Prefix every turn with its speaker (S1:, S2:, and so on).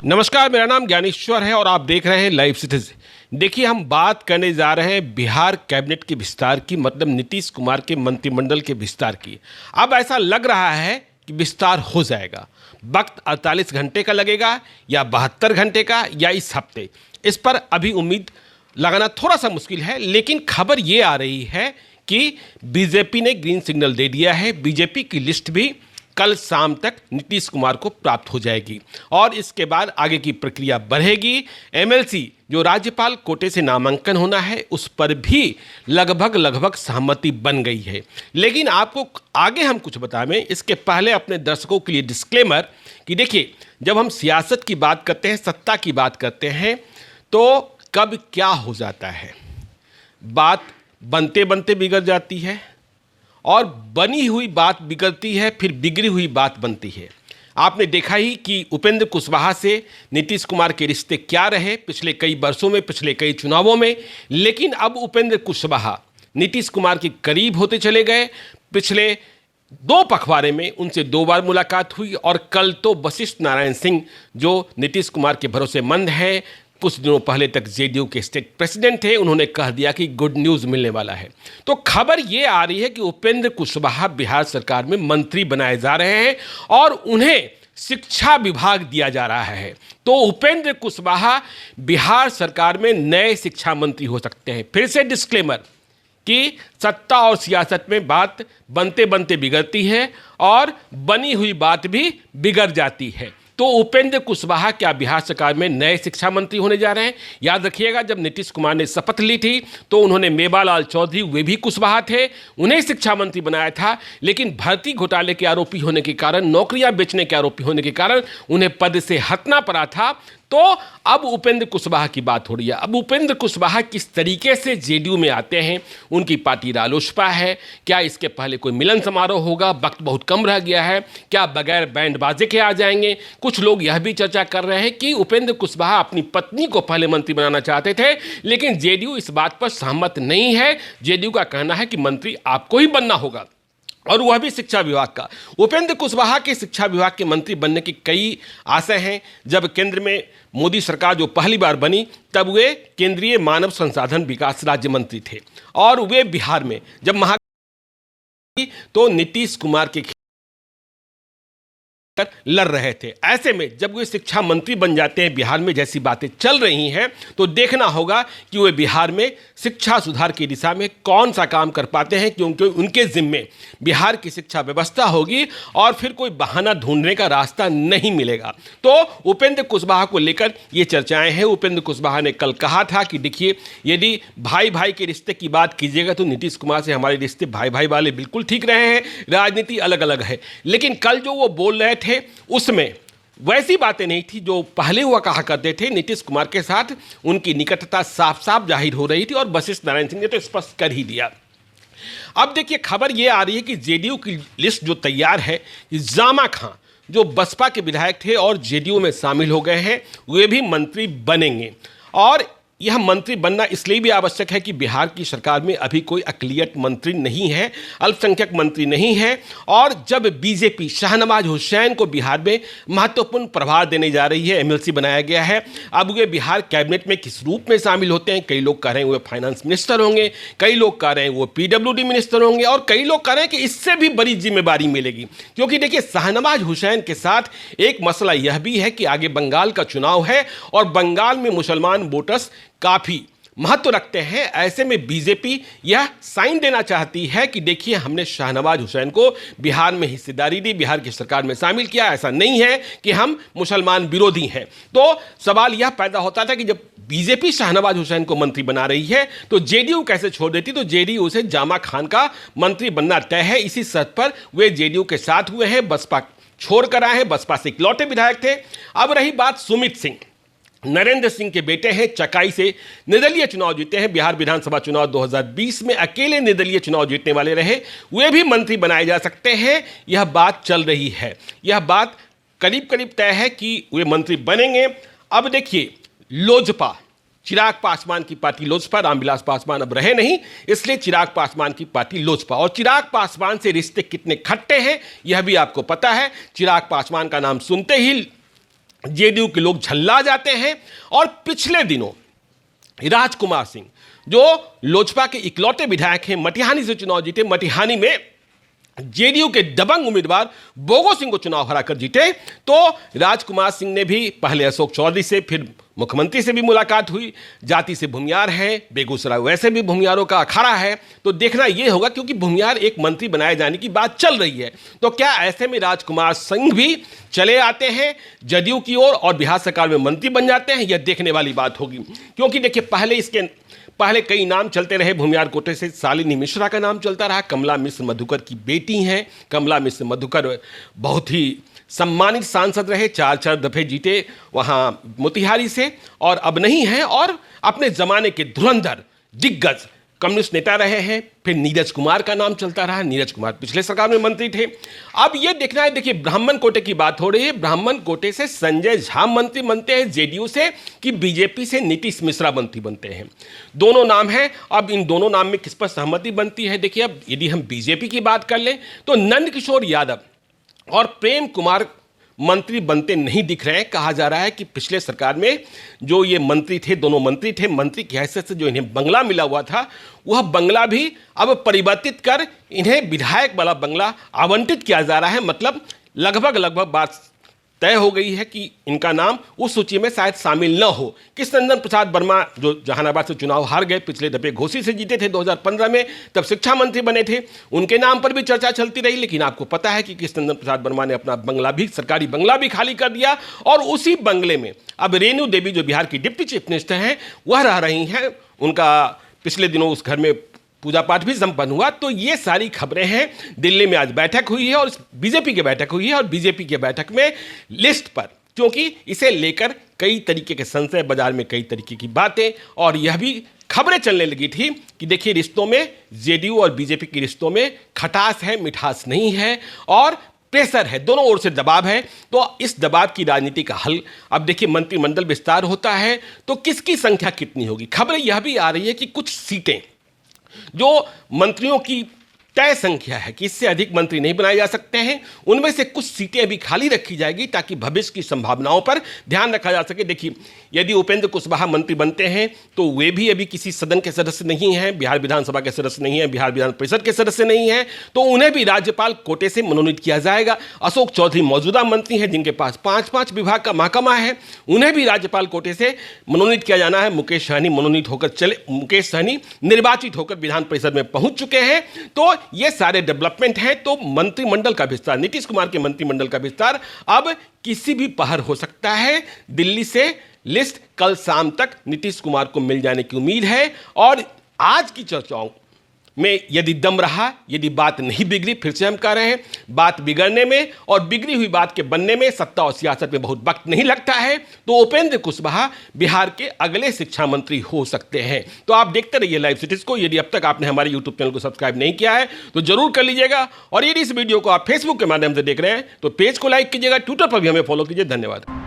S1: नमस्कार, मेरा नाम ज्ञानेश्वर है और आप देख रहे हैं लाइव सिटीजन। देखिए, हम बात करने जा रहे हैं बिहार कैबिनेट के विस्तार की, मतलब नीतीश कुमार के मंत्रिमंडल के विस्तार की। अब ऐसा लग रहा है कि विस्तार हो जाएगा। वक्त 48 घंटे का लगेगा या 72 घंटे का या इस हफ्ते, इस पर अभी उम्मीद लगाना थोड़ा सा मुश्किल है। लेकिन खबर ये आ रही है कि बीजेपी ने ग्रीन सिग्नल दे दिया है। बीजेपी की लिस्ट भी कल शाम तक नीतीश कुमार को प्राप्त हो जाएगी और इसके बाद आगे की प्रक्रिया बढ़ेगी। एमएलसी जो राज्यपाल कोटे से नामांकन होना है, उस पर भी लगभग सहमति बन गई है। लेकिन आपको आगे हम कुछ बताएं, इसके पहले अपने दर्शकों के लिए डिस्क्लेमर कि देखिए, जब हम सियासत की बात करते हैं, सत्ता की बात करते हैं, तो कब क्या हो जाता है, बात बनते बनते बिगड़ जाती है और बनी हुई बात बिगड़ती है, फिर बिगड़ी हुई बात बनती है। आपने देखा ही कि उपेंद्र कुशवाहा से नीतीश कुमार के रिश्ते क्या रहे पिछले कई वर्षों में, पिछले कई चुनावों में। लेकिन अब उपेंद्र कुशवाहा नीतीश कुमार के करीब होते चले गए। पिछले 2 पखवाड़े में उनसे 2 बार मुलाकात हुई और कल तो वशिष्ठ नारायण सिंह, जो नीतीश कुमार के भरोसेमंद हैं, कुछ दिनों पहले तक जेडीयू के स्टेट प्रेसिडेंट थे, उन्होंने कह दिया कि गुड न्यूज़ मिलने वाला है। तो खबर ये आ रही है कि उपेंद्र कुशवाहा बिहार सरकार में मंत्री बनाए जा रहे हैं और उन्हें शिक्षा विभाग दिया जा रहा है। तो उपेंद्र कुशवाहा बिहार सरकार में नए शिक्षा मंत्री हो सकते हैं। फिर से डिस्क्लेमर कि सत्ता और सियासत में बात बनते बनते बिगड़ती है और बनी हुई बात भी बिगड़ जाती है। तो उपेंद्र कुशवाहा क्या बिहार सरकार में नए शिक्षा मंत्री होने जा रहे हैं? याद रखिएगा, जब नीतीश कुमार ने शपथ ली थी तो उन्होंने मेवालाल चौधरी, वे भी कुशवाहा थे, उन्हें शिक्षा मंत्री बनाया था। लेकिन भर्ती घोटाले के आरोपी होने के कारण, नौकरियां बेचने के आरोपी होने के कारण उन्हें पद से हटना पड़ा था। तो अब उपेंद्र कुशवाहा की बात हो रही है। अब उपेंद्र कुशवाहा किस तरीके से जेडीयू में आते हैं, उनकी पार्टी रालोसपा है, क्या इसके पहले कोई मिलन समारोह होगा? वक्त बहुत कम रह गया है, क्या बगैर बैंड बाजे के आ जाएंगे? कुछ लोग यह भी चर्चा कर रहे हैं कि उपेंद्र कुशवाहा अपनी पत्नी को पहले मंत्री बनाना चाहते थे, लेकिन जेडीयू इस बात पर सहमत नहीं है। जेडीयू का कहना है कि मंत्री आपको ही बनना होगा, और वह भी शिक्षा विभाग का। उपेंद्र कुशवाहा के शिक्षा विभाग के मंत्री बनने की कई आशा हैं। जब केंद्र में मोदी सरकार जो पहली बार बनी, तब वे केंद्रीय मानव संसाधन विकास राज्य मंत्री थे और वे बिहार में जब तो नीतीश कुमार के लड़ रहे थे। ऐसे में जब वे शिक्षा मंत्री बन जाते हैं बिहार में, जैसी बातें चल रही हैं, तो देखना होगा कि वे बिहार में शिक्षा सुधार की दिशा में कौन सा काम कर पाते हैं, क्योंकि उनके जिम्मे बिहार की शिक्षा व्यवस्था होगी और फिर कोई बहाना ढूंढने का रास्ता नहीं मिलेगा। तो उपेंद्र कुशवाहा को लेकर ये चर्चाएं हैं। उपेंद्र कुशवाहा ने कल कहा था कि देखिए, यदि भाई भाई के रिश्ते की बात कीजिएगा तो नीतीश कुमार से हमारे रिश्ते भाई भाई वाले बिल्कुल ठीक रहे हैं, राजनीति अलग अलग है। लेकिन कल जो वो बोल रहे थे उसमें वैसी बातें नहीं थी जो पहले हुआ कहा करते थे। नीतीश कुमार के साथ उनकी निकटता साफ साफ जाहिर हो रही थी और वशिष्ठ नारायण सिंह ने तो स्पष्ट कर ही दिया। अब देखिए, खबर यह आ रही है कि जेडीयू की लिस्ट जो तैयार है, जामा खां जो बसपा के विधायक थे और जेडीयू में शामिल हो गए हैं, वे भी मंत्री बनेंगे। और यह मंत्री बनना इसलिए भी आवश्यक है कि बिहार की सरकार में अभी कोई अक़लियत मंत्री नहीं है, अल्पसंख्यक मंत्री नहीं है। और जब बीजेपी शाहनवाज हुसैन को बिहार में महत्वपूर्ण प्रभार देने जा रही है, एमएलसी बनाया गया है, अब वे बिहार कैबिनेट में किस रूप में शामिल होते हैं? कई लोग कह रहे हैं वो फाइनेंस मिनिस्टर होंगे, कई लोग कह रहे हैं वो पीडब्ल्यूडी मिनिस्टर होंगे, और कई लोग कह रहे हैं कि इससे भी बड़ी जिम्मेदारी मिलेगी। क्योंकि देखिए, शाहनवाज हुसैन के साथ एक मसला यह भी है कि आगे बंगाल का चुनाव है और बंगाल में मुसलमान वोटर्स काफ़ी महत्व रखते हैं। ऐसे में बीजेपी यह साइन देना चाहती है कि देखिए, हमने शाहनवाज हुसैन को बिहार में हिस्सेदारी दी, बिहार की सरकार में शामिल किया। ऐसा नहीं है कि हम मुसलमान विरोधी हैं। तो सवाल यह पैदा होता था कि जब बीजेपी शाहनवाज हुसैन को मंत्री बना रही है तो जेडीयू कैसे छोड़ देती? तो जेडीयू से जामा खान का मंत्री बनना तय है। इसी शर्त पर वे जेडीयू के साथ हुए हैं, बसपा छोड़ कर आए हैं, बसपा से इकलौते विधायक थे। अब रही बात सुमित सिंह, नरेंद्र सिंह के बेटे हैं, चकाई से निर्दलीय चुनाव जीते हैं। बिहार विधानसभा चुनाव 2020 में अकेले निर्दलीय चुनाव जीतने वाले रहे, वे भी मंत्री बनाए जा सकते हैं। यह बात चल रही है, यह बात करीब करीब तय है कि वे मंत्री बनेंगे। अब देखिए, लोजपा, चिराग पासवान की पार्टी लोजपा, रामविलास पासवान अब रहे नहीं, इसलिए चिराग पासवान की पार्टी लोजपा। और चिराग पासवान से रिश्ते कितने खट्टे हैं यह भी आपको पता है। चिराग पासवान का नाम सुनते ही जेडीयू के लोग झल्ला जाते हैं। और पिछले दिनों राजकुमार सिंह जो लोजपा के इकलौते विधायक हैं, मटिहानी से चुनाव जीते, मटिहानी में जेडीयू के दबंग उम्मीदवार बोगो सिंह को चुनाव हराकर जीते। तो राजकुमार सिंह ने भी पहले अशोक चौधरी से, फिर मुख्यमंत्री से भी मुलाकात हुई। जाति से भूमियार हैं, बेगूसराय वैसे भी भूमियारों का अखाड़ा है, तो देखना यह होगा, क्योंकि भूमियार एक मंत्री बनाए जाने की बात चल रही है, तो क्या ऐसे में राजकुमार सिंह भी चले आते हैं जदयू की ओर और बिहार सरकार में मंत्री बन जाते हैं? यह देखने वाली बात होगी। क्योंकि देखिए पहले कई नाम चलते रहे भूमियार कोटे से। शालिनी मिश्रा का नाम चलता रहा, कमला मिश्र मधुकर की बेटी हैं। कमला मिश्र मधुकर बहुत ही सम्मानित सांसद रहे, 4 दफे जीते वहाँ मोतिहारी से, और अब नहीं हैं। और अपने ज़माने के धुरंधर दिग्गज कम्युनिस्ट नेता रहे हैं। फिर नीरज कुमार का नाम चलता रहा, नीरज कुमार पिछले सरकार में मंत्री थे। अब ये देखना है, देखिए ब्राह्मण कोटे की बात हो रही है, ब्राह्मण कोटे से संजय झा मंत्री बनते हैं जेडीयू से, कि बीजेपी से नीतीश मिश्रा मंत्री बनते हैं। दोनों नाम हैं। अब इन दोनों नाम में किस पर सहमति बनती है? देखिए, अब यदि हम बीजेपी की बात कर लें तो नंद किशोर यादव और प्रेम कुमार मंत्री बनते नहीं दिख रहे हैं। कहा जा रहा है कि पिछले सरकार में जो ये मंत्री थे, दोनों मंत्री थे, मंत्री की हैसियत से जो इन्हें बंगला मिला हुआ था, वह बंगला भी अब परिवर्तित कर इन्हें विधायक वाला बंगला आवंटित किया जा रहा है। मतलब लगभग बात तय हो गई है कि इनका नाम उस सूची में शायद शामिल न हो। कृष्णनंदन प्रसाद वर्मा जो जहानाबाद से चुनाव हार गए, पिछले दफे घोसी से जीते थे 2015 में, तब शिक्षा मंत्री बने थे, उनके नाम पर भी चर्चा चलती रही। लेकिन आपको पता है कि कृष्णनंदन प्रसाद वर्मा ने अपना बंगला भी, सरकारी बंगला भी खाली कर दिया, और उसी बंगले में अब रेणु देवी जो बिहार की डिप्टी चीफ मिनिस्टर हैं वह रह रही हैं। उनका पिछले दिनों उस घर में पूजा पाठ भी संपन्न हुआ। तो ये सारी खबरें हैं। दिल्ली में आज बैठक हुई है और बीजेपी की बैठक हुई है, और बीजेपी की बैठक में लिस्ट पर, क्योंकि इसे लेकर कई तरीके के संशय, बाजार में कई तरीके की बातें, और यह भी खबरें चलने लगी थी कि देखिए रिश्तों में, जेडीयू और बीजेपी के रिश्तों में खटास है, मिठास नहीं है, और प्रेशर है, दोनों ओर से दबाव है। तो इस दबाव की राजनीति का हल, अब देखिए मंत्रिमंडल विस्तार होता है तो किसकी संख्या कितनी होगी। खबरें यह भी आ रही है कि कुछ सीटें जो मंत्रियों की तय संख्या है कि इससे अधिक मंत्री नहीं बनाए जा सकते हैं, उनमें से कुछ सीटें अभी खाली रखी जाएगी ताकि भविष्य की संभावनाओं पर ध्यान रखा जा सके। देखिए, यदि उपेंद्र कुशवाहा मंत्री बनते हैं तो वे भी अभी किसी सदन के सदस्य नहीं हैं, बिहार विधानसभा के सदस्य नहीं हैं, बिहार विधान परिषद के सदस्य नहीं हैं, तो उन्हें भी राज्यपाल कोटे से मनोनीत किया जाएगा। अशोक चौधरी मौजूदा मंत्री हैं जिनके पास 5-5 विभाग का महकमा है, उन्हें भी राज्यपाल कोटे से मनोनीत किया जाना है। मुकेश सहनी मुकेश सहनी निर्वाचित होकर विधान परिषद में पहुंच चुके हैं। तो ये सारे डेवलपमेंट हैं। तो मंत्रिमंडल का विस्तार, नीतीश कुमार के मंत्रिमंडल का विस्तार अब किसी भी पहर हो सकता है। दिल्ली से लिस्ट कल शाम तक नीतीश कुमार को मिल जाने की उम्मीद है। और आज की चर्चाओं में यदि दम रहा, यदि बात नहीं बिगड़ी, फिर से हम कह रहे हैं, बात बिगड़ने में और बिगड़ी हुई बात के बनने में सत्ता और सियासत में बहुत वक्त नहीं लगता है, तो उपेंद्र कुशवाहा बिहार के अगले शिक्षा मंत्री हो सकते हैं। तो आप देखते रहिए लाइव सिटीज को। यदि अब तक आपने हमारे यूट्यूब चैनल को सब्सक्राइब नहीं किया है तो जरूर कर लीजिएगा, और यदि इस वीडियो को आप फेसबुक के माध्यम से देख रहे हैं तो पेज को लाइक कीजिएगा, ट्विटर पर भी हमें फॉलो कीजिए। धन्यवाद।